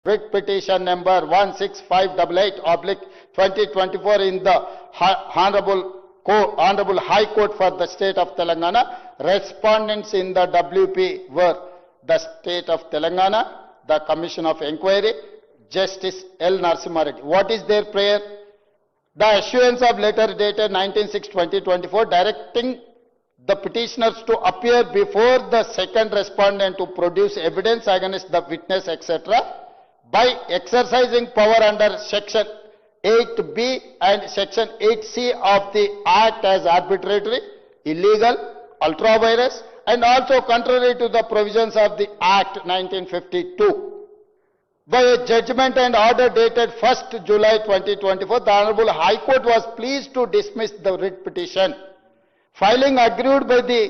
writ petition number 16588/2024 in the Honorable High Court for the State of Telangana. Respondents in the WP were the State of Telangana, the Commission of Inquiry, Justice L. Narasimha Reddy. What is their prayer? The issuance of letter dated 19/6/2024 directing the petitioners to appear before the second respondent to produce evidence against the witness, etc., by exercising power under Section 8B and Section 8C of the Act as arbitrary, illegal, ultra-virus, and also contrary to the provisions of the Act 1952. By a judgment and order dated 1st July 2024, the Honorable High Court was pleased to dismiss the writ petition. Filing agreed by the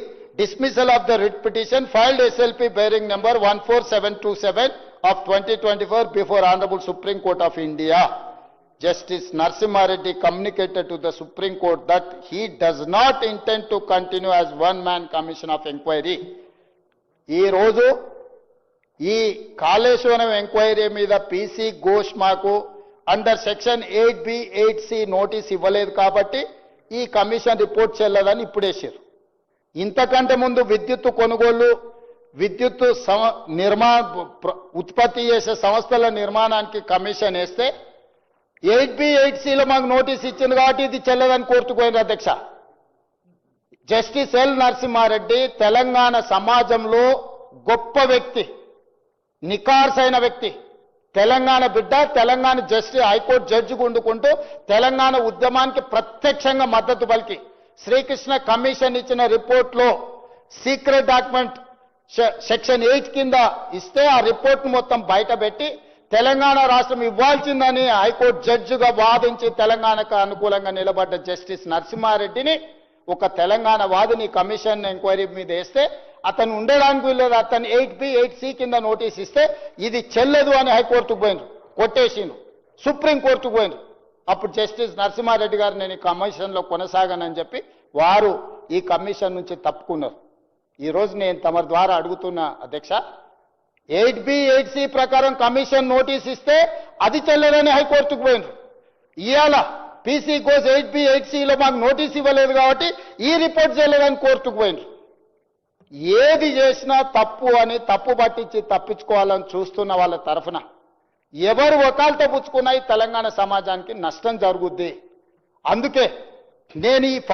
dismissal of the writ petition, filed SLP bearing number 14727 of 2024 before Honorable Supreme Court of India. Justice Narasimha Reddy communicated to the Supreme Court that he does not intend to continue as one-man commission of inquiry. ఈ రోజు ఈ Kaleshwaram enquiry మీద PC Ghosh మాకు under section 8B 8C notice ఇవ్వలేదు కాబట్టి ఈ commission report చెల్లదని ఇప్పుడు వేసారు. ఇంతకంటే ముందు విద్యుత్ కొనుగోలు, విద్యుత్ ఉత్పత్తి చేసే సంస్థల నిర్మాణానికి కమిషన్ వేస్తే 8B 8Cలో మాకు నోటీస్ ఇచ్చింది కాబట్టి ఇది చెల్లదని కోర్టుకు పోయింది అధ్యక్ష. జస్టిస్ ఎల్ నరసింహారెడ్డి తెలంగాణ సమాజంలో గొప్ప వ్యక్తి, నికార్సైన వ్యక్తి, తెలంగాణ బిడ్డ, తెలంగాణ హైకోర్టు జడ్జిగా ఉండుకుంటూ తెలంగాణ ఉద్యమానికి ప్రత్యక్షంగా మద్దతు పలికి శ్రీకృష్ణ కమిషన్ ఇచ్చిన రిపోర్ట్లో సీక్రెట్ డాక్యుమెంట్ సెక్షన్ 8 కింద ఇస్తే ఆ రిపోర్ట్ను మొత్తం బయటపెట్టి తెలంగాణ రాష్ట్రం ఇవ్వాల్సిందని హైకోర్టు జడ్జిగా వాదించి తెలంగాణకు అనుకూలంగా నిలబడ్డ జస్టిస్ నరసింహారెడ్డిని ఒక తెలంగాణ వాదిని కమిషన్ ఎంక్వైరీ మీద వేస్తే అతను ఉండడానికి వీల్లేదు, అతను 8B 8C కింద నోటీస్ ఇస్తే ఇది చెల్లదు అని హైకోర్టుకు పోయినారు, కొట్టేసిండ్రు, సుప్రీంకోర్టుకు పోయినారు. అప్పుడు జస్టిస్ నరసింహారెడ్డి గారు నేను ఈ కమిషన్లో కొనసాగనని చెప్పి వారు ఈ కమిషన్ నుంచి తప్పుకున్నారు. ఈరోజు నేను తమ ద్వారా అడుగుతున్న అధ్యక్ష, 8B 8C ప్రకారం కమిషన్ నోటీస్ ఇస్తే అది చెల్లదని హైకోర్టుకు పోయినారు. ఇవాళ పీసీ ఘోష్ 8B 8Cలో మాకు నోటీస్ ఇవ్వలేదు కాబట్టి ఈ రిపోర్ట్ చెల్లదని కోర్టుకు పోయినారు. ఏది చేసినా తప్పు అని తప్పు పట్టించి తప్పించుకోవాలని చూస్తున్న వాళ్ళ తరఫున ఎవరు వకాలతో పుచ్చుకున్నా ఈ తెలంగాణ సమాజానికి నష్టం జరుగుద్ది. అందుకే నేను ఈ